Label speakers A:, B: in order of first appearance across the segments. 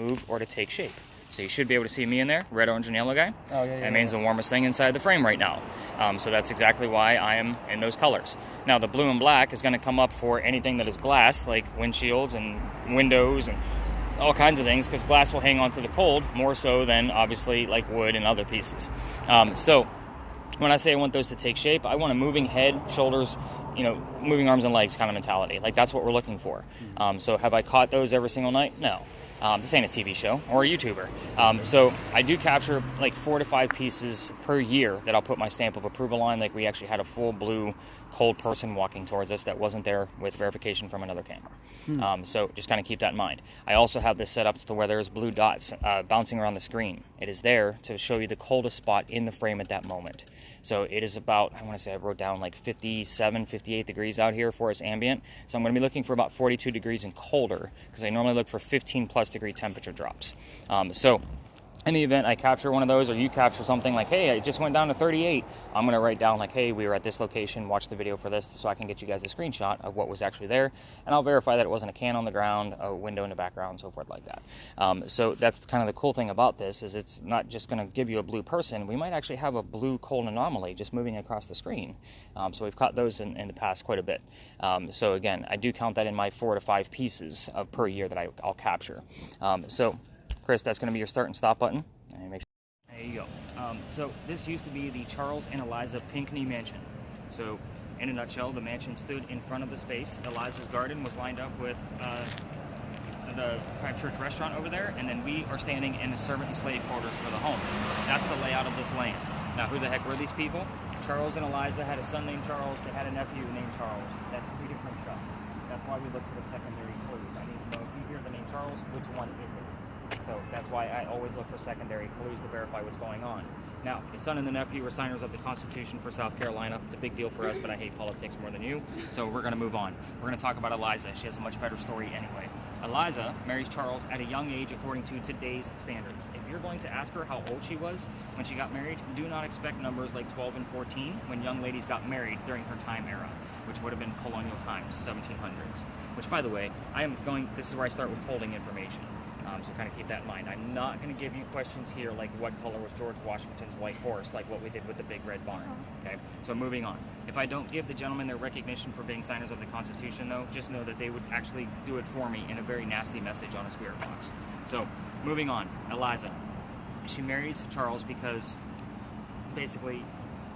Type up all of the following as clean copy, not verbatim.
A: move or to take shape. So you should be able to see me in there, red, orange, and yellow guy.
B: Oh, yeah.
A: That means the warmest thing inside the frame right now. So that's exactly why I am in those colors. Now, the blue and black is going to come up for anything that is glass, like windshields and windows and all kinds of things, because glass will hang on to the cold more so than, obviously, like wood and other pieces. So when I say I want those to take shape, I want a moving head, shoulders, moving arms and legs kind of mentality. Like, that's what we're looking for. So have I caught those every single night? No. This ain't a TV show or a YouTuber. So I do capture like 4 to 5 pieces per year that I'll put my stamp of approval on. Like, we actually had a full blue cold person walking towards us that wasn't there with verification from another camera. So just kind of keep that in mind. I also have this set up to where there's blue dots bouncing around the screen. It is there to show you the coldest spot in the frame at that moment. So it is about, I want to say I wrote down like 57, 58 degrees out here for us ambient. So I'm going to be looking for about 42 degrees and colder, because I normally look for 15 plus degree temperature drops. So in the event I capture one of those, or you capture something like, hey, I just went down to 38, I'm going to write down like, hey, we were at this location, watch the video for this, so I can get you guys a screenshot of what was actually there, and I'll verify that it wasn't a can on the ground, a window in the background, so forth like that. So that's kind of the cool thing about this, is it's not just going to give you a blue person. We might actually have a blue cold anomaly just moving across the screen. So we've caught those in the past quite a bit. So again, I do count that in my 4 to 5 pieces per year that I'll capture. So Chris, that's going to be your start and stop button. There you go. So this used to be the Charles and Eliza Pinckney Mansion. So in a nutshell, the mansion stood in front of the space. Eliza's garden was lined up with the Five Church restaurant over there, and then we are standing in the servant and slave quarters for the home. That's the layout of this land. Now, who the heck were these people? Charles and Eliza had a son named Charles. They had a nephew named Charles. That's 3 different Chucks. That's why we look for the secondary clues. I need to know if you hear the name Charles, which one is it? So that's why I always look for secondary clues to verify what's going on. Now, the son and the nephew were signers of the Constitution for South Carolina. It's a big deal for us, but I hate politics more than you, so we're going to move on. We're going to talk about Eliza. She has a much better story anyway. Eliza marries Charles at a young age according to today's standards. If you're going to ask her how old she was when she got married, do not expect numbers like 12 and 14 when young ladies got married during her time era, which would have been colonial times, 1700s. Which, by the way, this is where I start withholding information. So kind of keep that in mind. I'm not going to give you questions here like what color was George Washington's white horse, like what we did with the big red barn. Okay, so moving on. If I don't give the gentlemen their recognition for being signers of the Constitution, though, just know that they would actually do it for me in a very nasty message on a spirit box. So moving on, Eliza. She marries Charles because basically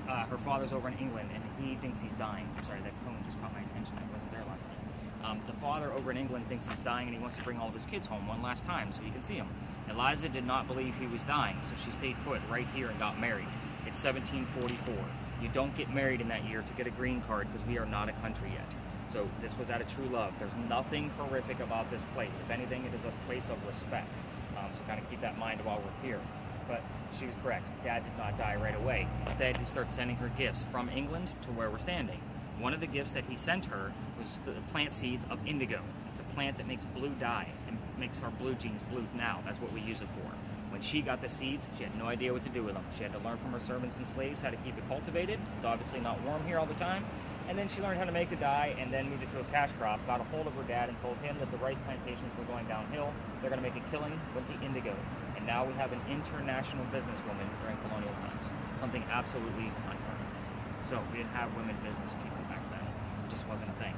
A: her father's over in England and he thinks he's dying. I'm sorry, that cone just caught my attention. I wasn't there last night. The father over in England thinks he's dying and he wants to bring all of his kids home one last time so he can see them. Eliza did not believe he was dying, so she stayed put right here and got married. It's 1744. You don't get married in that year to get a green card because we are not a country yet. So this was out of true love. There's nothing horrific about this place. If anything, it is a place of respect. So kind of keep that in mind while we're here. But she was correct. Dad did not die right away. Instead, he started sending her gifts from England to where we're standing. One of the gifts that he sent her was the plant seeds of indigo. It's a plant that makes blue dye and makes our blue jeans blue now. That's what we use it for. When she got the seeds, she had no idea what to do with them. She had to learn from her servants and slaves how to keep it cultivated. It's obviously not warm here all the time. And then she learned how to make the dye and then moved it to a cash crop, got a hold of her dad and told him that the rice plantations were going downhill. They're going to make a killing with the indigo. And now we have an international businesswoman during colonial times. Something absolutely unheard of. So we didn't have women business people back then. It just wasn't a thing.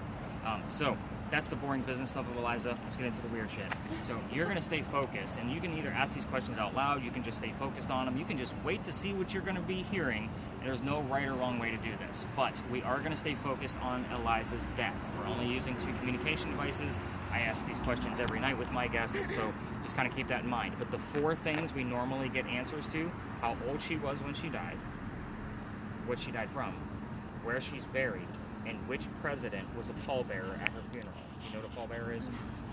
A: So that's the boring business stuff of Eliza. Let's get into the weird shit. So you're going to stay focused, and you can either ask these questions out loud, you can just stay focused on them, you can just wait to see what you're going to be hearing. There's no right or wrong way to do this, but we are going to stay focused on Eliza's death. We're only using 2 communication devices. I ask these questions every night with my guests, so just kind of keep that in mind. But the 4 things we normally get answers to: how old she was when she died, what she died from, where she's buried, and which president was a pallbearer at her funeral. You know what a pallbearer is?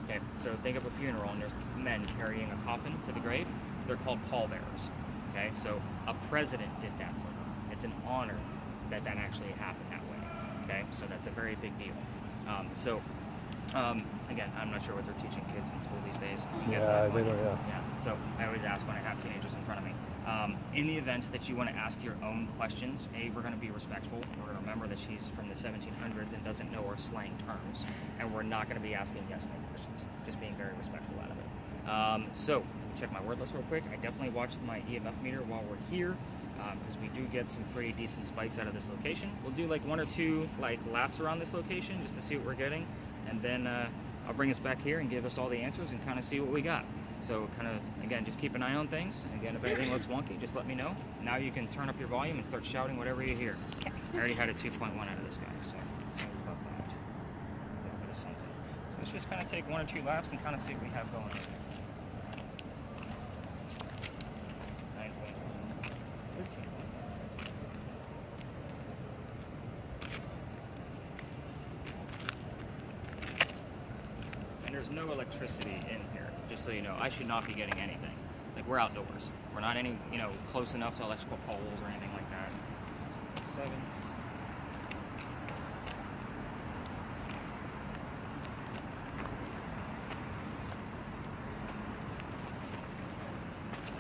A: Okay, so think of a funeral and there's men carrying a coffin to the grave. They're called pallbearers. Okay, so a president did that for her. It's an honor that actually happened that way. Okay, so that's a very big deal. Again, I'm not sure what they're teaching kids in school these days.
B: Yeah, they don't, yeah.
A: Yeah, so I always ask when I have teenagers in front of me. In the event that you want to ask your own questions, we're going to be respectful. We're going to remember that she's from the 1700s and doesn't know our slang terms. And we're not going to be asking yes/no questions, just being very respectful out of it. So, check my word list real quick. I definitely watched my EMF meter while we're here, because we do get some pretty decent spikes out of this location. We'll do like 1 or 2 like laps around this location just to see what we're getting, and then I'll bring us back here and give us all the answers and kind of see what we got. So kind of, again, just keep an eye on things. Again, if anything looks wonky, just let me know. Now you can turn up your volume and start shouting whatever you hear.
B: Okay.
A: I already had a 2.1 out of this guy, so sorry about that. A little bit of something. So let's just kind of take 1 or 2 laps and kind of see what we have going on. 9.1, 13.1. And there's no electricity in here, just so you know. I should not be getting anything. Like, we're outdoors. We're not any, close enough to electrical poles or anything like that. So 7.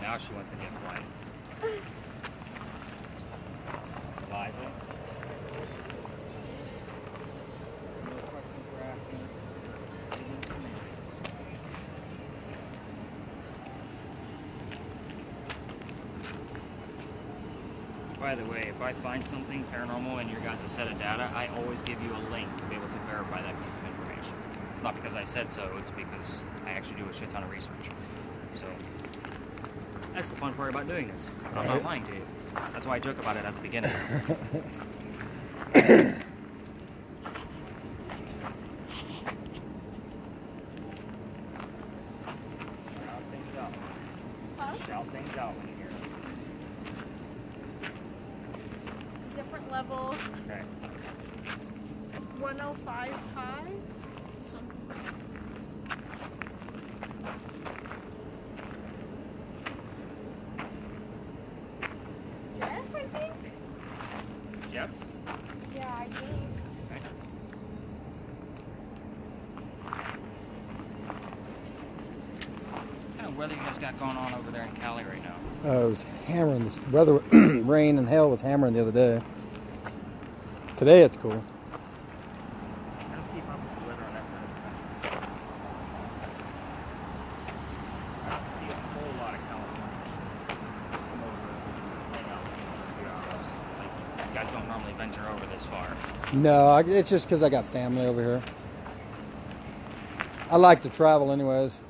A: Now she wants to get quiet. Eliza. No questions we're asking. By the way, if I find something paranormal in your guys' set of data, I always give you a link to be able to verify that piece of information. It's not because I said so, it's because I actually do a shit ton of research. So, that's the fun part about doing this. I'm not lying to you. That's why I joke about it at the beginning. Shout things out.
B: Huh?
A: Shout things out when you hear them.
B: Different level.
A: Okay.
B: 1055. Something. Jeff, I think?
A: Jeff?
B: Yeah, I think.
A: Okay. What kind of weather you guys got going on over there in Cali right now?
C: It was hammering. This weather, rain and hail was hammering the other day. Today it's cool.
A: I don't keep up with the weather on that side of the country. I don't see a whole lot of California come over and hang out with me for a few hours. Like, you guys don't normally venture over this far.
C: No, it's just because I got family over here. I like to travel anyways.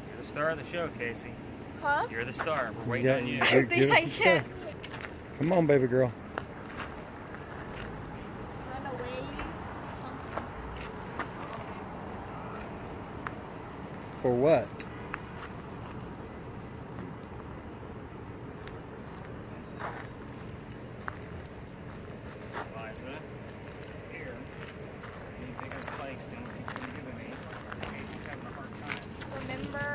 A: You're the star of the show, Casey.
B: Huh?
A: You're the star. We're waiting
C: Yeah,
A: on you.
C: you-
B: I think I
C: Give us a
B: can
C: Come on, baby girl.
B: run away. Something.
C: For what?
A: Eliza, here. Any bigger spikes than what you've been giving me? Maybe you're having a hard time.
B: Remember?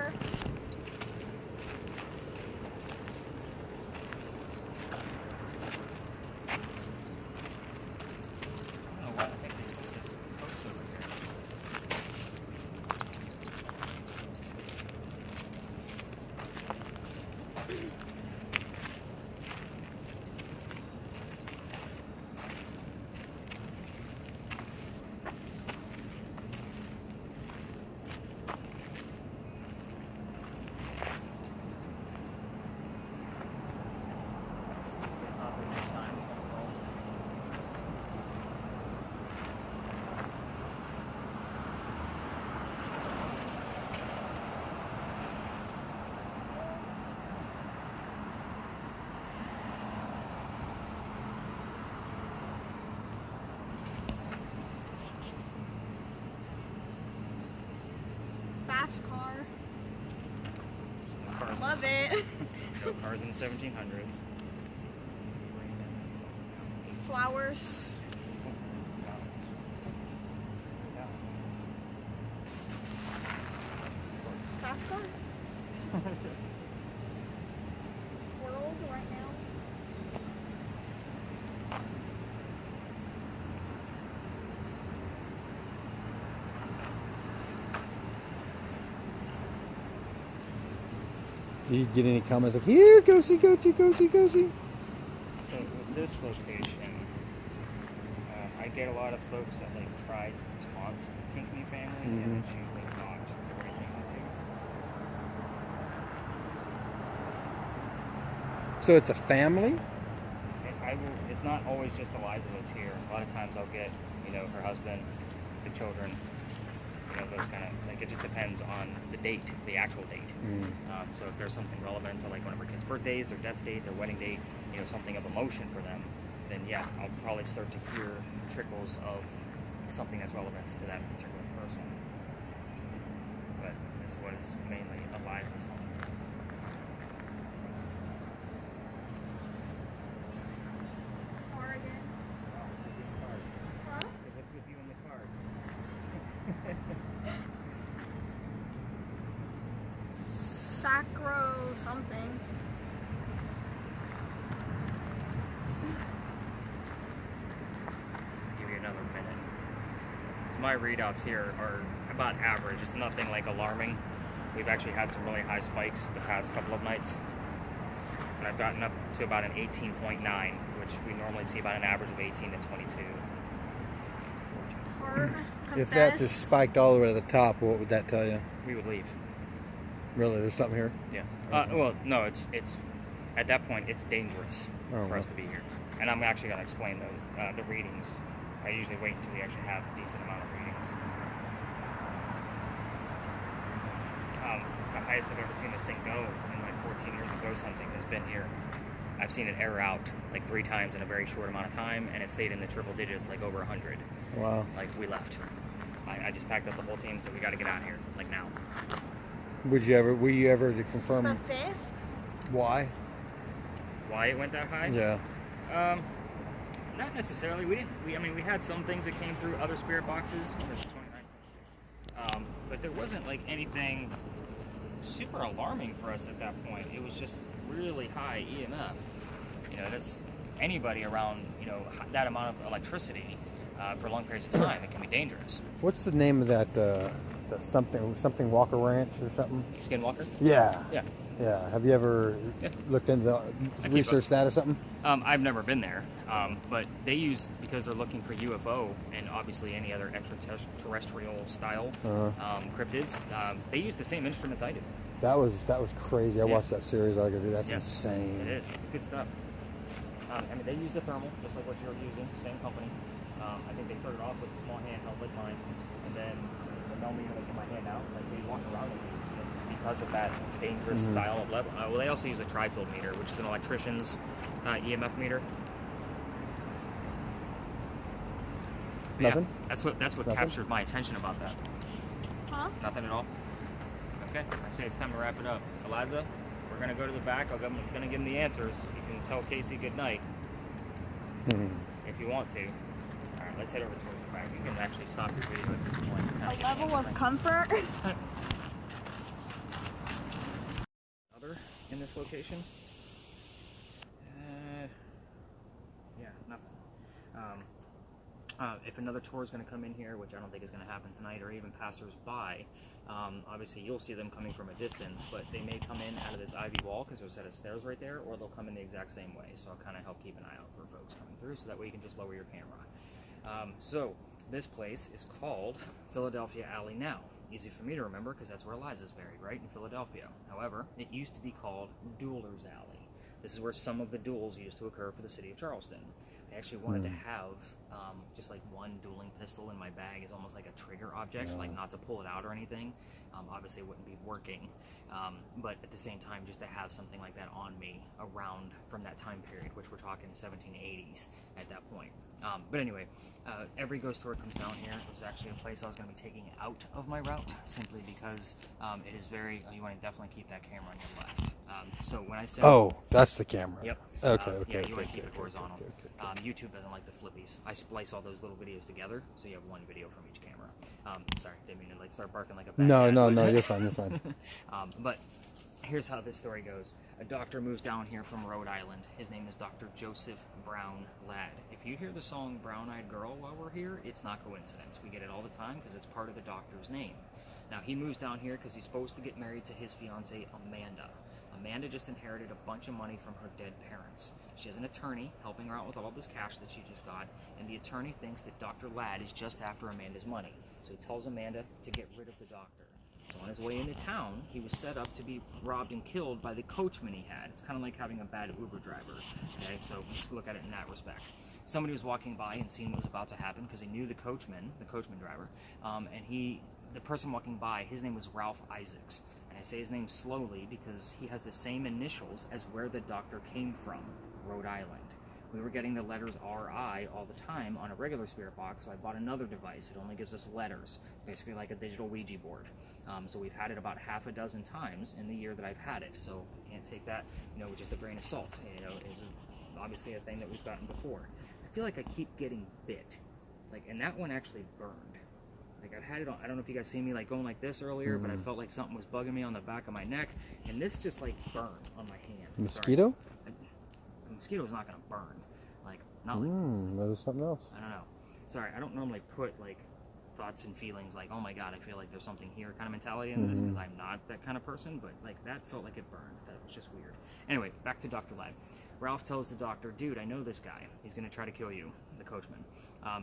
A: I don't know why. I think they put this post over here.
B: Fast car.
A: Cars.
B: Love it.
A: No cars in the 1700s.
B: Flowers. Fast car. World right now.
C: Do you get any comments like, here, go see, go see, go see, go see?
A: So with this location, I get a lot of folks that like try to taunt the Pinckney family, and it's usually not the right thing to do.
C: So it's a family?
A: It's not always just Eliza that's here. A lot of times I'll get, her husband, the children, those kind of, like, it just depends on the date, the actual date. So if there's something relevant to like one of our kids' birthdays, their death date, their wedding date, something of emotion for them, then yeah, I'll probably start to hear trickles of something that's relevant to that particular person. But this was mainly Eliza's home.
B: Oregon. Huh?
A: What's with you in the card?
B: Sacro something.
A: Give you another minute. So my readouts here are about average. It's nothing like alarming. We've actually had some really high spikes the past couple of nights. And I've gotten up to about an 18.9, which we normally see about an average of 18 to 22.
B: Hard.
C: If that just spiked all the way to the top, what would that tell you?
A: We would leave.
C: Really, there's something here?
A: Yeah. Well, no, it's at that point it's dangerous for us to be here, and I'm actually going to explain those the readings. I usually wait until we actually have a decent amount of readings. The highest I've ever seen this thing go in my 14 years of ghost hunting has been here. I've seen it air out like 3 times in a very short amount of time, and it stayed in the triple digits, like over 100.
C: Wow.
A: Like we left. I just packed up the whole team, so we got to get out of here, like now.
C: Were you ever to confirm
B: The 5th?
C: why?
A: Why it went that high?
C: Yeah.
A: Not necessarily. We had some things that came through other spirit boxes. But there wasn't like anything super alarming for us at that point. It was just really high EMF. That's anybody around, that amount of electricity for long periods of time. It can be dangerous.
C: What's the name of that, the something Walker Ranch or something?
A: Skinwalker?
C: Yeah.
A: Yeah.
C: Yeah. Have you ever looked into researched that or something?
A: I've never been there, but they use, because they're looking for UFO and obviously any other extraterrestrial style cryptids, they use the same instruments I do.
C: That was crazy. I watched that series. I go, dude, that's
A: Yeah.
C: insane.
A: It is. It's good stuff. They use the thermal, just like what you're using, same company. I think they started off with a small handheld like mine, and then the millimeter like in my hand out, like they walk around with these just because of that dangerous style of level. Well, they also use a tri-field meter, which is an electrician's EMF meter. But
C: Nothing?
A: Yeah, that's what
C: Nothing?
A: captured my attention about that.
B: Huh?
A: Nothing at all. Okay, I say it's time to wrap it up. Eliza, we're gonna go to the back. I'm gonna give him the answers. You can tell Casey good night if you want to. All right, let's head over towards the back. You can actually stop your video at this point.
B: A level of comfort.
A: Other in this location? Yeah, nothing. If another tour is going to come in here, which I don't think is going to happen tonight, or even passers-by, obviously you'll see them coming from a distance, but they may come in out of this ivy wall because there's a set of stairs right there, or they'll come in the exact same way. So I'll kind of help keep an eye out for folks coming through, so that way you can just lower your camera. So this place is called Philadelphia Alley now. Easy for me to remember because that's where Eliza's buried, right, in Philadelphia. However, it used to be called Dueler's Alley. This is where some of the duels used to occur for the city of Charleston. I actually wanted to have just like one dueling pistol in my bag as almost like a trigger object, like not to pull it out or anything. Obviously it wouldn't be working, but at the same time just to have something like that on me around from that time period, which we're talking 1780s at that point. But anyway, every ghost tour comes down here. It was actually a place I was going to be taking out of my route, simply because it is very, you want to definitely keep that camera on your left. So when I said...
C: Oh, that's the camera.
A: Yep.
C: Okay,
A: Yeah,
C: okay.
A: you want to keep it horizontal. YouTube doesn't like the flippies. I splice all those little videos together, so you have one video from each camera. Sorry, didn't mean to like start barking like a bad cat,
C: No,
A: but-
C: you're fine, you're fine.
A: But here's how this story goes. A doctor moves down here from Rhode Island. His name is Dr. Joseph Brown Ladd. If you hear the song Brown Eyed Girl while we're here, it's not coincidence. We get it all the time because it's part of the doctor's name. Now, he moves down here because he's supposed to get married to his fiancée, Amanda. Amanda just inherited a bunch of money from her dead parents. She has an attorney helping her out with all this cash that she just got, and the attorney thinks that Dr. Ladd is just after Amanda's money. So he tells Amanda to get rid of the doctor. So on his way into town, he was set up to be robbed and killed by the coachman he had. It's kind of like having a bad Uber driver. Okay, so just look at it in that respect. Somebody was walking by and seen what was about to happen because he knew the coachman driver, and the person walking by, his name was Ralph Isaacs. And I say his name slowly because he has the same initials as where the doctor came from, Rhode Island. We were getting the letters RI all the time on a regular spirit box, so I bought another device. It only gives us letters. It's basically like a digital Ouija board. So we've had it about half a dozen times in the year that I've had it, so I can't take that, with just a grain of salt. It's obviously a thing that we've gotten before. I feel like I keep getting bit, and that one actually burned. I've had it on, I don't know if you guys see me going like this earlier, but I felt like something was bugging me on the back of my neck, and this just burned on my hand.
C: Mosquito?
A: A mosquito is not going to burn.
C: That was something else.
A: I don't know. Sorry, I don't normally put thoughts and feelings oh my god, I feel like there's something here kind of mentality into this because I'm not that kind of person, but that felt like it burned. That was just weird. Anyway, back to Dr. Ladd. Ralph tells the doctor, dude, I know this guy. He's going to try to kill you, the coachman.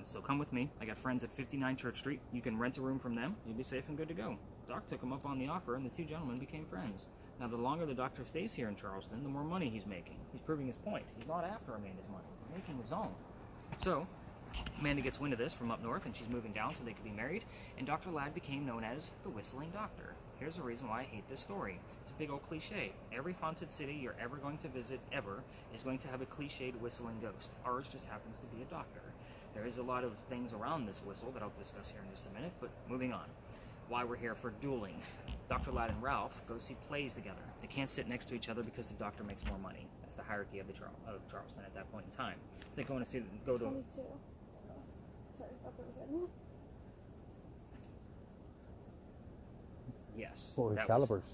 A: So come with me. I got friends at 59 Church Street. You can rent a room from them. You'll be safe and good to go. Doc took him up on the offer, and the two gentlemen became friends. Now, the longer the doctor stays here in Charleston, the more money he's making. He's proving his point. He's not after Amanda's money. He's making his own. So, Amanda gets wind of this from up north, and she's moving down so they could be married, and Dr. Ladd became known as the Whistling Doctor. Here's the reason why I hate this story. It's a big old cliche. Every haunted city you're ever going to visit, ever, is going to have a cliched whistling ghost. Ours just happens to be a doctor. There is a lot of things around this whistle that I'll discuss here in just a minute, but moving on. Why we're here for dueling. Dr. Ladd and Ralph go see plays together. They can't sit next to each other because the doctor makes more money. That's the hierarchy of Charleston at that point in time. It's like going to go to...
B: 22. Sorry, that's what I said.
A: Yes.
C: What were the calibers?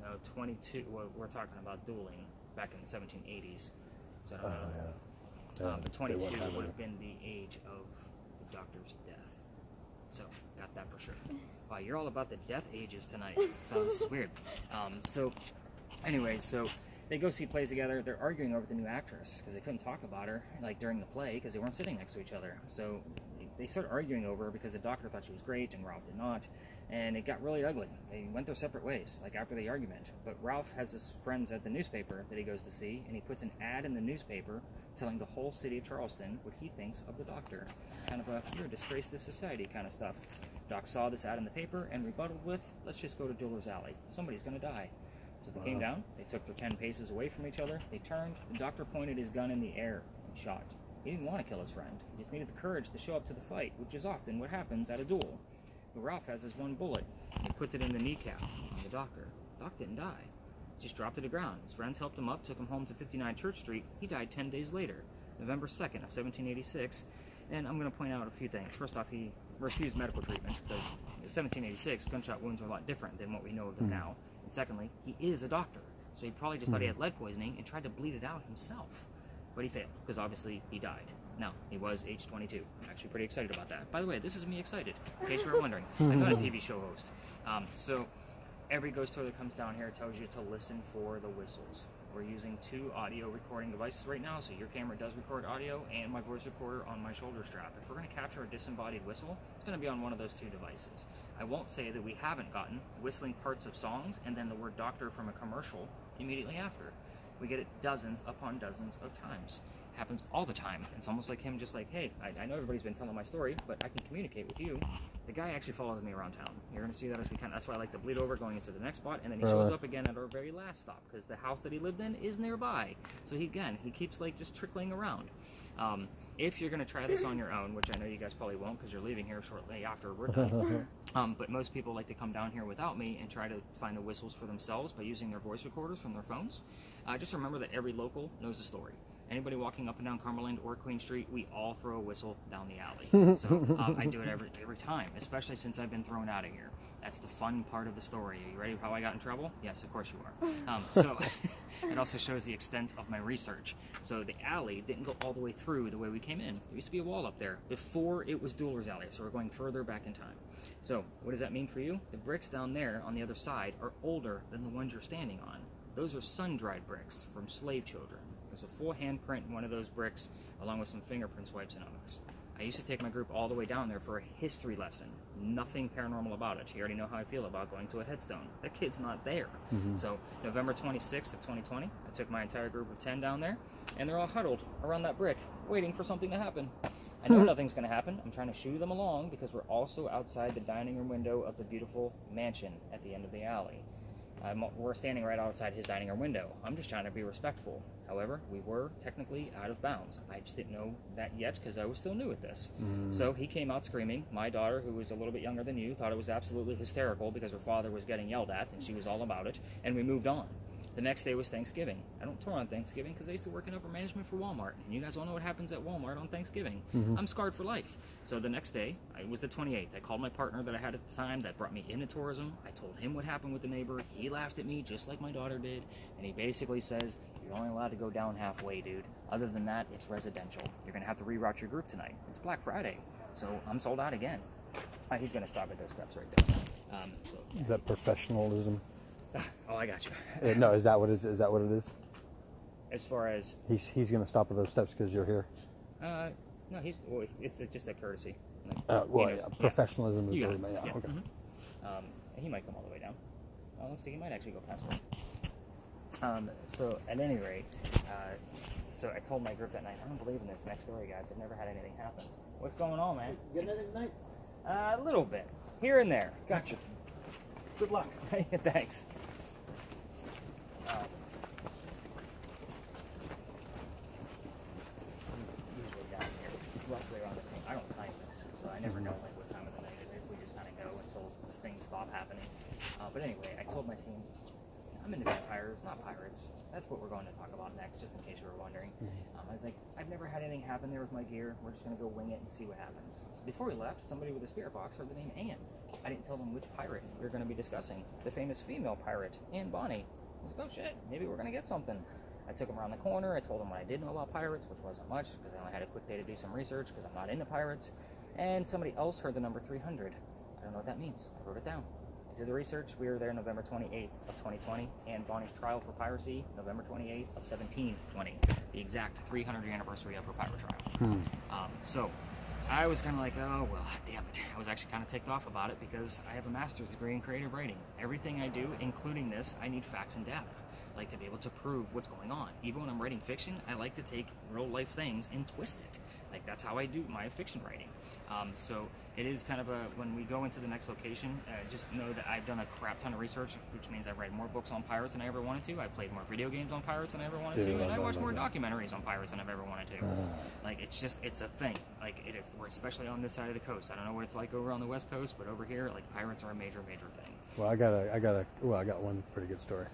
A: No, 22. Well, we're talking about dueling back in the 1780s. So I don't know.
C: Yeah.
A: But 22 would have been the age of the doctor's death. So, got that for sure. Wow, you're all about the death ages tonight. Sounds weird. Anyway, so they go see plays together. They're arguing over the new actress because they couldn't talk about her during the play because they weren't sitting next to each other. So they started arguing over her because the doctor thought she was great and Ralph did not, and it got really ugly. They went their separate ways after the argument. But Ralph has his friends at the newspaper that he goes to see, and he puts an ad in the newspaper telling the whole city of Charleston what he thinks of the doctor. Kind of you're a disgrace to society kind of stuff. Doc saw this ad in the paper and rebutted with, let's just go to Dueler's Alley. Somebody's going to die. So they came down, they took their 10 paces away from each other, they turned, the doctor pointed his gun in the air and shot. He didn't want to kill his friend. He just needed the courage to show up to the fight, which is often what happens at a duel. But Ralph has his one bullet. He puts it in the kneecap on the doctor. Doc didn't die. He just dropped to the ground. His friends helped him up, took him home to 59 Church Street. He died 10 days later, November 2nd of 1786. And I'm going to point out a few things. First off, he refused medical treatment because in 1786, gunshot wounds are a lot different than what we know of them now. And secondly, he is a doctor. So he probably just thought he had lead poisoning and tried to bleed it out himself. But he failed, because obviously he died. Now, he was age 22. I'm actually pretty excited about that. By the way, this is me excited, in case you were wondering. I'm not a TV show host. So every ghost tour that comes down here tells you to listen for the whistles. We're using 2 audio recording devices right now, so your camera does record audio and my voice recorder on my shoulder strap. If we're going to capture a disembodied whistle, it's going to be on one of those 2 devices. I won't say that we haven't gotten whistling parts of songs and then the word doctor from a commercial immediately after. We get it dozens upon dozens of times. It happens all the time. It's almost like him just hey, I know everybody's been telling my story, but I can communicate with you. The guy actually follows me around town. You're going to see that as we can. That's why I like to bleed over going into the next spot, and then he shows up again at our very last stop, because the house that he lived in is nearby. So he keeps just trickling around. If you're going to try this on your own, which I know you guys probably won't because you're leaving here shortly after we're done, but most people like to come down here without me and try to find the whistles for themselves by using their voice recorders from their phones. Just remember that every local knows a story. Anybody walking up and down Cumberland or Queen Street, we all throw a whistle down the alley. So I do it every time, especially since I've been thrown out of here. That's the fun part of the story. Are you ready for how I got in trouble? Yes, of course you are. So it also shows the extent of my research. So the alley didn't go all the way through the way we came in. There used to be a wall up there before it was Dueler's Alley, so we're going further back in time. So what does that mean for you? The bricks down there on the other side are older than the ones you're standing on. those are sun-dried bricks from slave children. There's a full handprint in one of those bricks, along with some fingerprint swipes in others. I used to take my group all the way down there for a history lesson. Nothing paranormal about it. You already know how I feel about going to a headstone. That kid's not there. So November 26th of 2020, I took my entire group of 10 down there, and they're all huddled around that brick, waiting for something to happen. I know nothing's going to happen. I'm trying to shoo them along because we're also outside the dining room window of the beautiful mansion at the end of the alley. We're standing right outside his dining room window. I'm just trying to be respectful. However, we were technically out of bounds. I just didn't know that yet because I was still new at this. So he came out screaming. My daughter, who was a little bit younger than you, thought it was absolutely hysterical because her father was getting yelled at, and she was all about it, and we moved on. The next day was Thanksgiving. I don't tour on Thanksgiving because I used to work in upper management for Walmart, and you guys all know what happens at Walmart on Thanksgiving. I'm scarred for life. So the next day, it was the 28th. I called my partner that I had at the time that brought me into tourism. I told him what happened with the neighbor. He laughed at me just like my daughter did, and he basically says, "You're only allowed to go down halfway, dude. Other than that, it's residential. You're going to have to reroute your group tonight. It's Black Friday, so I'm sold out again." He's going to stop at those steps right there.
C: Is that professionalism?
A: Oh, I got you.
C: No, is that what it is? Is that what it is?
A: As far as
C: He's going to stop at those steps because you're here.
A: no, it's just a courtesy.
C: Professionalism is
A: You
C: really
A: got it.
C: okay.
A: He might come all the way down. Oh, looks like he might actually go past that. So at any rate, so I told my group that night, I don't believe in this next story, guys. I've never had anything happen. What's going on, man?
D: You getting anything tonight?
A: A little bit, here and there.
D: Gotcha. Good luck.
A: Thanks. Usually down here, roughly around the same. I don't time this, so I never know like what time of the night it is. We just kind of go until things stop happening. But anyway, I told my team, I'm into vampires, not pirates. That's what we're going to talk about next, just in case you were wondering. I was like, I've never had anything happen there with my gear. We're just going to go wing it and see what happens. So before we left, somebody with a spirit box heard the name Anne. I didn't tell them which pirate we were going to be discussing. The famous female pirate, Anne Bonny. I was like, oh shit, maybe we're going to get something. I took them around the corner. I told them what I did know about pirates, which wasn't much, because I only had a quick day to do some research, because I'm not into pirates. And somebody else heard the number 300. I don't know what that means. I wrote it down. Did the research. We were there November 28th of 2020, and Bonnie's trial for piracy, November 28th of 1720, the exact 300th anniversary of her pirate trial. So I was kind of like, oh, well, damn it. I was actually kind of ticked off about it because I have a master's degree in creative writing. Everything I do, including this, I need facts and data. I like to be able to prove what's going on. Even when I'm writing fiction, I like to take real life things and twist it. Like, that's how I do my fiction writing. So it is kind of when we go into the next location, just know that I've done a crap ton of research, which means I've read more books on pirates than I ever wanted to. I played more video games on pirates than I ever wanted to, and I watched more documentaries on pirates than I've ever wanted to. Like, it's a thing. Like, it is. We're especially on this side of the coast. I don't know what it's like over on the West Coast, but over here, like, pirates are a major, major thing.
C: Well, I got one pretty good story.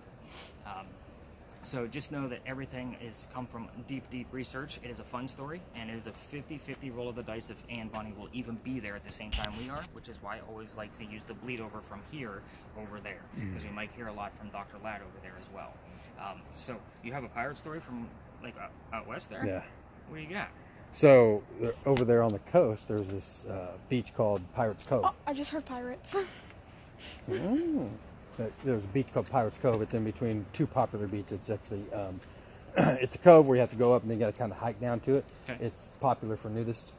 A: So just know that everything is come from deep, deep research. It is a fun story, and it is a 50-50 roll of the dice if Anne Bonny will even be there at the same time we are, which is why I always like to use the bleed over from here over there, because we might hear a lot from Dr. Ladd over there as well. So you have a pirate story from like out west there?
C: Yeah.
A: What do you got?
C: So over there on the coast, there's this beach called Pirates Cove.
B: Oh, I just heard pirates.
C: There's a beach called Pirates Cove. It's in between two popular beaches. It's actually, it's a cove where you have to go up and then you got to kind of hike down to it.
A: Okay.
C: It's popular for nudists.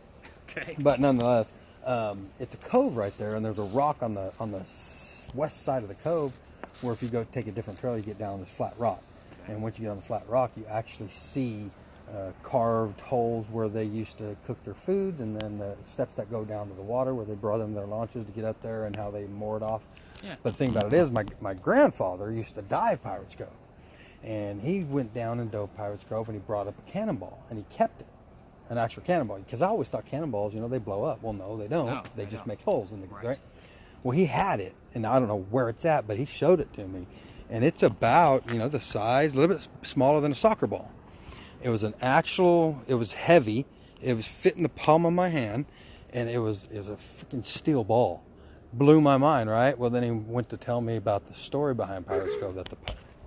A: Okay.
C: But nonetheless, it's a cove right there, and there's a rock on the west side of the cove where if you go take a different trail, you get down on this flat rock. Okay. And once you get on the flat rock, you actually see carved holes where they used to cook their foods, and then the steps that go down to the water where they brought them their launches to get up there, and how they moored off. Yeah. But the thing about it is, my grandfather used to dive Pirates Cove, and he went down and dove Pirates Cove, and he brought up a cannonball, and he kept it, an actual cannonball, because I always thought cannonballs, they blow up. Well, no, they don't. They just make holes in the right. Well, he had it, and I don't know where it's at, but he showed it to me, and it's about the size, a little bit smaller than a soccer ball. It was it was heavy. It was fit in the palm of my hand, and it was a freaking steel ball. Blew my mind, right? Well, then he went to tell me about the story behind Pirates Cove, that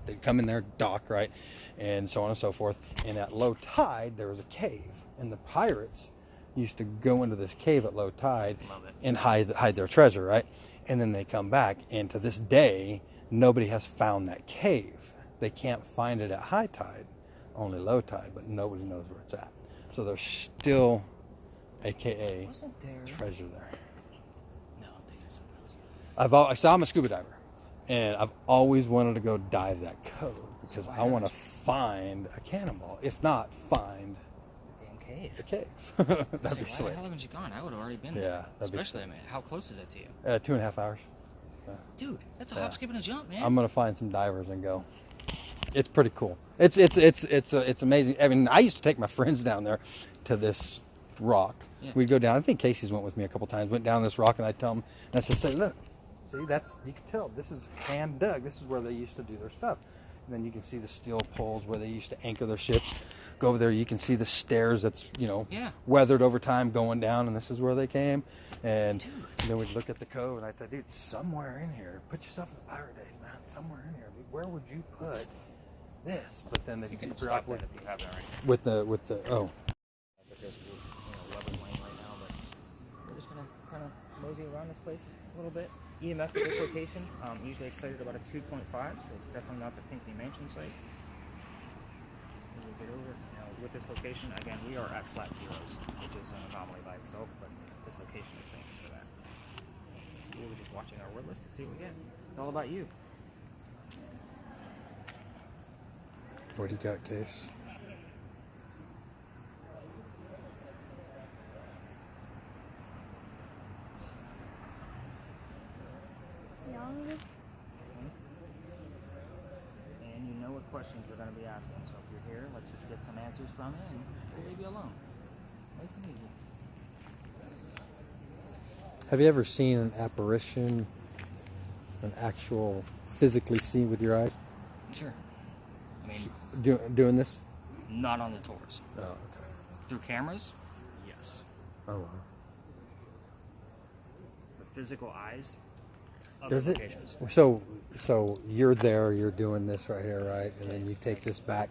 C: they'd come in there, dock, right, and so on and so forth. And at low tide, there was a cave, and the pirates used to go into this cave at low tide and hide their treasure, right? And then they come back, and to this day, nobody has found that cave. they can't find it at high tide, only low tide, but nobody knows where it's at. So there's still, AKA,
A: Wasn't there?
C: treasure there.
A: No, I'm thinking of something else.
C: So I'm a scuba diver, and I've always wanted to go dive that cove because
A: Why
C: I want to
A: not?
C: find a cannonball, if not find
A: Damn cave.
C: the cave.
A: Say,
C: That'd be
A: why the
C: slick.
A: hell haven't you gone? I would have already been
C: Yeah,
A: there.
C: that'd be
A: Especially, I
C: slick.
A: mean, how close is that to you?
C: 2.5 hours.
A: Dude, that's a
C: Yeah.
A: hop, skip, and a jump, man.
C: I'm gonna find some divers and go. It's pretty cool. It's amazing. I mean, I used to take my friends down there to this rock.
A: Yeah.
C: We'd go down. I think Casey's went with me a couple times. Went down this rock, and I tell them, and I said, "Say, look, see, that's you can tell this is hand dug. This is where they used to do their stuff." And then you can see the steel poles where they used to anchor their ships. Go over there, you can see the stairs that's
A: Yeah.
C: weathered over time going down, and this is where they came. And then we'd look at the cove, and I said, "Dude, somewhere in here, put yourself in the pirate days, man. Somewhere in here, dude, where would you put this?" But then
A: You can stop that if you haven't already.
C: with the oh.
A: But just Lover's Lane right now, but we're just gonna kind of mosey around this place a little bit. EMF at this location, usually excited about a 2.5, so it's definitely not the Pinckney Mansion site. As we get over, with this location, again, we are at flat zeros, which is an anomaly by itself, but this location is famous for that. So we're just watching our word list to see what we get. It's all about you.
C: What do you got, Case?
B: Young.
A: And you know what questions we're going to be asking, so if you're here, let's just get some answers from you, and we'll leave you alone. Nice and easy.
C: Have you ever seen an apparition, an actual physically seen with your eyes?
A: Sure. I mean,
C: Doing this?
A: not on the tours.
C: Oh, okay.
A: Through cameras? Yes.
C: Oh, wow.
A: The physical eyes? Other
C: Does it?
A: locations.
C: So you're there, you're doing this right here, right? And then you take this back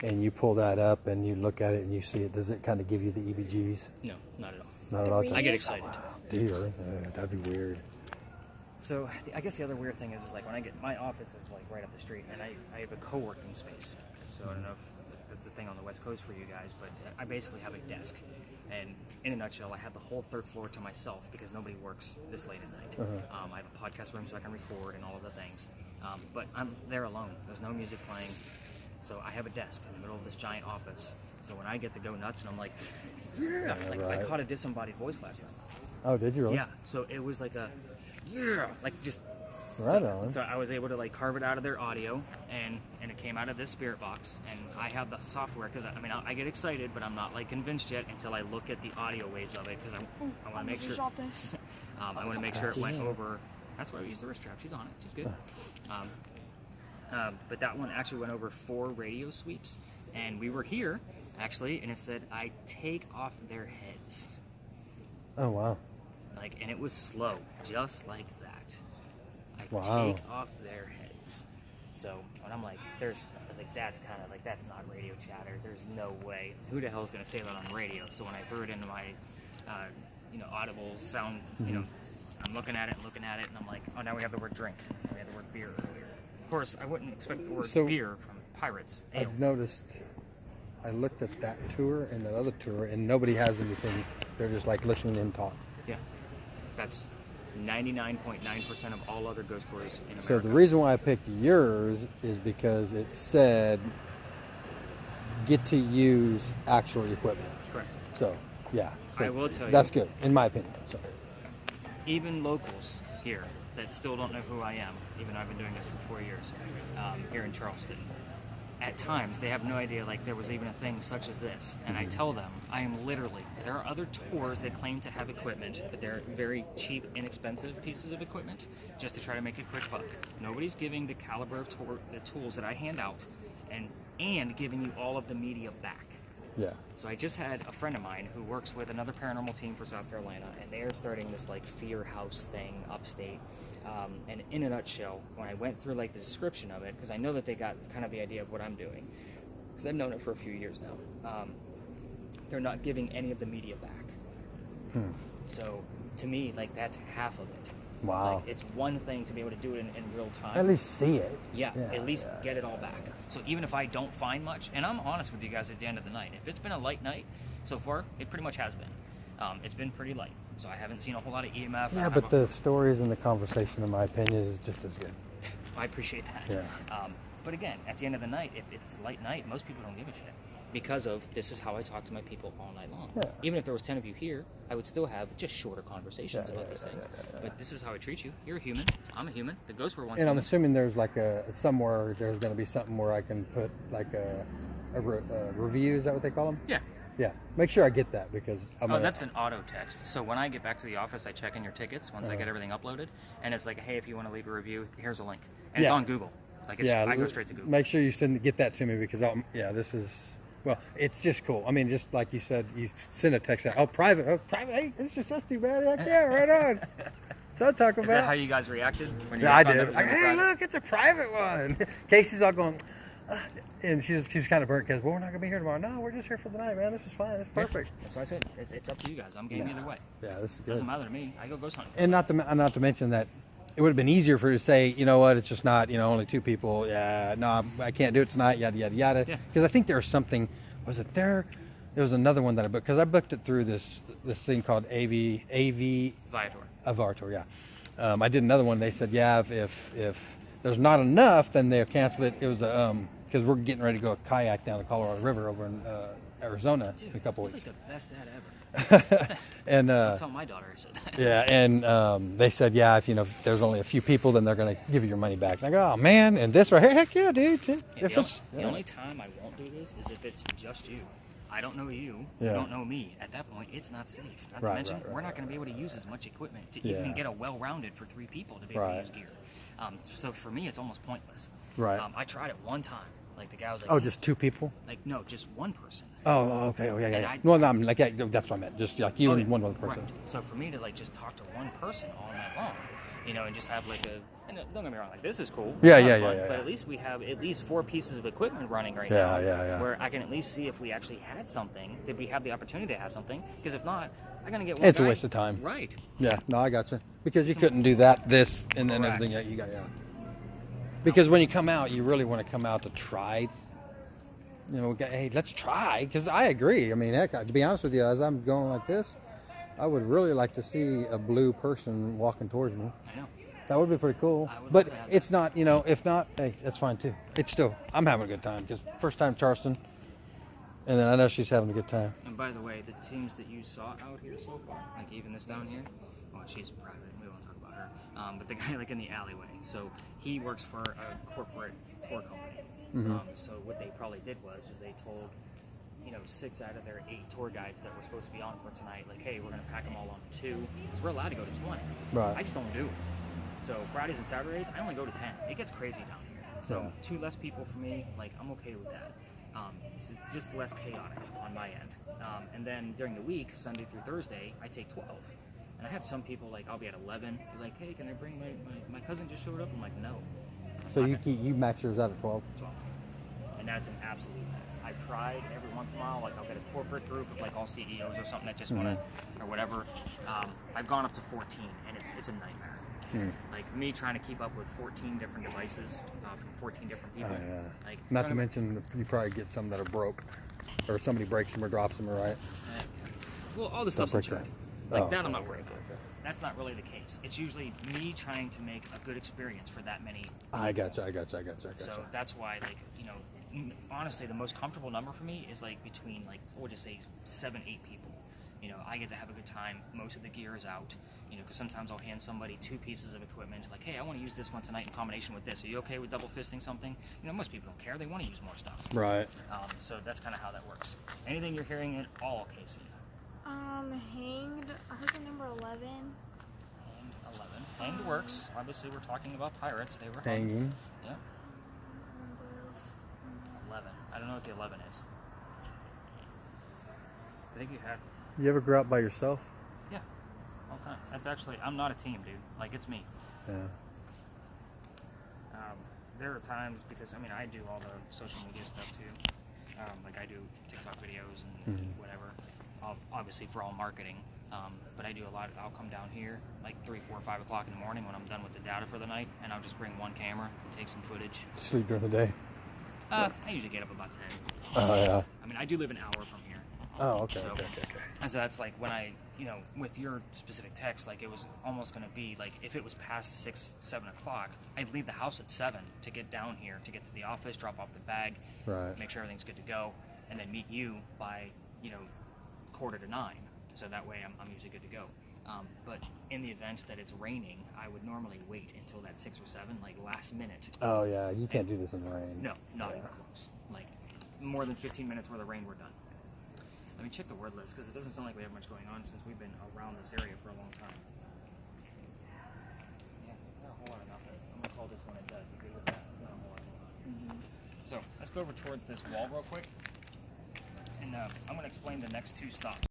C: and you pull that up and you look at it and you see it. Does it kind of give you the EBGs?
A: No, not at all.
C: Not at all.
B: Three.
A: I get excited.
C: Do you really? That'd be weird.
A: So I guess the other weird thing is like when I get, my office is like right up the street, and I have a co-working space. So I don't know if that's a thing on the West Coast for you guys, but I basically have a desk. And in a nutshell, I have the whole third floor to myself because nobody works this late at night. I have a podcast room so I can record and all of the things. But I'm there alone. There's no music playing. So I have a desk in the middle of this giant office. So when I get to go nuts and I'm like, yeah, like I
C: right.
A: caught a disembodied voice last night.
C: Oh, did you really?
A: Yeah. So it was like a, yeah, like just.
C: Right on.
A: So I was able to like carve it out of their audio, and it came out of this spirit box, and I have the software because I mean I get excited, but I'm not like convinced yet until I look at the audio waves of it because I want to make sure
B: Drop this.
A: I want to make sure it went over. That's why we use the wrist strap. She's on it. She's good. But that one actually went over 4 radio sweeps, and we were here actually, and it said I take off their heads,
C: Oh, wow.
A: like, and it was slow, just like that. I
C: Wow.
A: take off their heads. So when I'm like, that's kind of like, that's not radio chatter. There's no way. Who the hell is going to say that on radio? So when I threw it into my, audible sound, I'm looking at it, and I'm like, oh, now we have the word drink. And we had the word beer earlier. Of course, I wouldn't expect the word
C: So-
A: beer from Pirates. Ale.
C: I've noticed, I looked at that tour and that other tour, and nobody has anything. They're just like listening in talk.
A: Yeah. That's 99.9% of all other ghost tours in America.
C: So the reason why I picked yours is because it said get to use actual equipment.
A: Correct.
C: So, yeah. So
A: I will tell you.
C: that's good, in my opinion. So,
A: Even locals here that still don't know who I am, even though I've been doing this for 4 years, here in Charleston, at times they have no idea like there was even a thing such as this. And I tell them I am literally, there are other tours that claim to have equipment, but they're very cheap, inexpensive pieces of equipment just to try to make a quick buck. Nobody's giving the caliber of the tools that I hand out and giving you all of the media back.
C: yeah.
A: So I just had a friend of mine who works with another paranormal team for South Carolina, and they are starting this like fear house thing upstate. And in a nutshell, when I went through like the description of it, because I know that they got kind of the idea of what I'm doing, because I've known it for a few years now, they're not giving any of the media back. So to me, like that's half of it.
C: Wow.
A: Like, it's one thing to be able to do it in real time.
C: At least see it.
A: Yeah, at least get it all back. So even if I don't find much, and I'm honest with you guys at the end of the night, if it's been a light night so far, it pretty much has been. It's been pretty light, so I haven't seen a whole lot of EMF.
C: Yeah, but the stories and the conversation, in my opinion, is just as good.
A: I appreciate that.
C: Yeah.
A: But again, at the end of the night, if it's a light night, most people don't give a shit. Because of this is how I talk to my people all night long.
C: Yeah.
A: Even if there was 10 of you here, I would still have just shorter conversations about these things. But this is how I treat you. You're a human. I'm a human. The ghosts were once.
C: And I'm
A: humans.
C: assuming there's like somewhere there's going to be something where I can put like a review. Is that what they call them?
A: Yeah.
C: Yeah. Make sure I get that because
A: That's an auto text. So when I get back to the office, I check in your tickets once I get everything uploaded, and it's like, hey, if you want to leave a review, here's a link, and it's on Google. Like, I go straight to Google.
C: Make sure you get that to me because this is. Well, it's just cool. I mean, just like you said, you send a text out. Oh, private. Hey, it's just us two, man. Heck yeah, right on. So I'm talking
A: Is
C: about.
A: that how you guys reacted? When you
C: Yeah, I
A: found out
C: did.
A: it was
C: Like,
A: gonna be
C: hey,
A: private?
C: look, it's a private one. Casey's all going, and she's kind of burnt because, well, we're not going to be here tomorrow. No, we're just here for the night, man. This is fine. It's perfect.
A: That's what I said. It's up to you guys. I'm game either way.
C: Yeah, this is good.
A: Doesn't matter to me. I go ghost hunting.
C: And not to mention that it would have been easier for her to say, you know what, it's just not, only two people. Yeah, no, I can't do it tonight. Yada yada yada.
A: Yeah.
C: Because I think there was something. Was it there? There was another one that I booked because I booked it through this thing called AV
A: Viator.
C: Viator. Yeah. I did another one. They said, yeah, if there's not enough, then they'll cancel it. It was because we're getting ready to go kayak down the Colorado River over in Arizona in a couple weeks.
A: That's the best dad ever.
C: And
A: I'll tell my daughter I said that.
C: yeah, and they said, yeah, if there's only a few people, then they're going to give you your money back. And I go, oh man, and this right here, heck yeah, dude.
A: The only time I won't do this is if it's just you. I don't know you.
C: Yeah.
A: You don't know me. At that point, it's not safe. Not to
C: Right,
A: mention,
C: right,
A: we're not
C: right,
A: going to be able to use as much equipment to
C: Yeah.
A: even get a well-rounded for 3 people to be able
C: Right.
A: to use gear. So for me, it's almost pointless.
C: Right.
A: I tried it one time. Like the guy was like,
C: Oh, just two people?
A: like no, just one person.
C: Oh, okay. Oh, yeah,
A: And
C: yeah.
A: I-
C: Well, no, I'm like, yeah, that's what I meant. Just like you
A: Okay,
C: and one other person.
A: right. So for me to like just talk to one person all night long, and just have like and don't get me wrong, like this is cool.
C: Yeah,
A: It's
C: yeah,
A: fun,
C: yeah,
A: But
C: yeah.
A: at least we have at least 4 pieces of equipment running right
C: Yeah,
A: now.
C: yeah.
A: Where I can at least see if we actually had something. Did we have the opportunity to have something? Because if not, I'm gonna get one.
C: It's a
A: guy-
C: waste of time.
A: Right.
C: Yeah, no, I got you. Because you couldn't do that, this, and then
A: Correct.
C: everything that you got, yeah. Because when you come out, you really want to come out to try. Hey, let's try. Because I agree. I mean, heck, to be honest with you, as I'm going like this, I would really like to see a blue person walking towards me.
A: I know.
C: That would be pretty cool.
A: I would
C: But
A: love to have
C: it's not, if not, hey, that's fine too. It's still, I'm having a good time. Because first time Charleston, and then I know she's having a good time.
A: And by the way, the teams that you saw out here so far, like even this down here, well, she's private. We won't talk about her. But the guy like in the alleyway, so he works for a corporate tour company. So what they probably did was they told 6 out of their 8 tour guides that were supposed to be on for tonight, like, hey, we're going to pack them all on 2 because we're allowed to go to 20.
C: Right.
A: I just don't do it. So Fridays and Saturdays, I only go to 10. It gets crazy down here. So
C: Yeah.
A: 2 less people for me, like I'm okay with that. It's just less chaotic on my end. And then during the week, Sunday through Thursday, I take 12. And I have some people like I'll be at 11. They're like, hey, can I bring my cousin just showed up? I'm like, no.
C: So you max yours out at 12?
A: 12. And that's an absolute mess. I've tried every once in a while, like I'll get a corporate group of like all CEOs or something that just want to, or whatever. I've gone up to 14, and it's a nightmare. Like me trying to keep up with 14 different devices from 14 different people.
C: Oh, yeah.
A: Like
C: Not to mention, you probably get some that are broke, or somebody breaks them or drops them, right?
A: well, all the
C: Don't
A: stuff's
C: break
A: insured.
C: that.
A: Like
C: Oh,
A: that, I'm
C: okay,
A: not
C: okay,
A: worried about.
C: okay.
A: That's not really the case. It's usually me trying to make a good experience for that many.
C: I gotcha.
A: So that's why, like, honestly, the most comfortable number for me is like between like we'll just say 7, 8 people. I get to have a good time. Most of the gear is out. Because sometimes I'll hand somebody 2 pieces of equipment. Like, hey, I want to use this one tonight in combination with this. Are you okay with double fisting something? Most people don't care. They want to use more stuff.
C: Right.
A: So that's kind of how that works. Anything you're hearing at all, Casey?
B: Hanged. I heard the number 11.
A: And 11. Hanged works. Obviously, we're talking about pirates. They were hung.
C: Hanging.
A: Yeah.
B: Numbers.
A: 11. I don't know what the 11 is. I think you had.
C: You ever go out by yourself?
A: Yeah. All the time. That's actually. I'm not a team, dude. Like, it's me.
C: Yeah.
A: There are times because I do all the social media stuff too. Like I do TikTok videos and whatever, obviously for all marketing. But I do a lot. I'll come down here like 3, 4, 5 o'clock in the morning when I'm done with the data for the night, and I'll just bring one camera and take some footage.
C: Sleep during the day.
A: I usually get up about 10.
C: Oh yeah.
A: I mean, I do live an hour from here.
C: Oh okay.
A: So,
C: Okay.
A: so that's like when I, with your specific text, like it was almost going to be like if it was past 6, 7 o'clock, I'd leave the house at 7 to get down here, to get to the office, drop off the bag,
C: Right.
A: make sure everything's good to go, and then meet you by, 8:45. So that way I'm usually good to go. But in the event that it's raining, I would normally wait until that 6 or 7, like last minute.
C: Oh yeah. You can't do this in the rain.
A: No, not
C: Yeah.
A: even close. Like more than 15 minutes worth of rain, we're done. Let me check the word list because it doesn't sound like we have much going on since we've been around this area for a long time. Yeah, not a whole lot of nothing. I'm gonna call this one a dud. You agree with that? Not a whole lot going on. So let's go over towards this wall real quick, and I'm gonna explain the next 2 stops.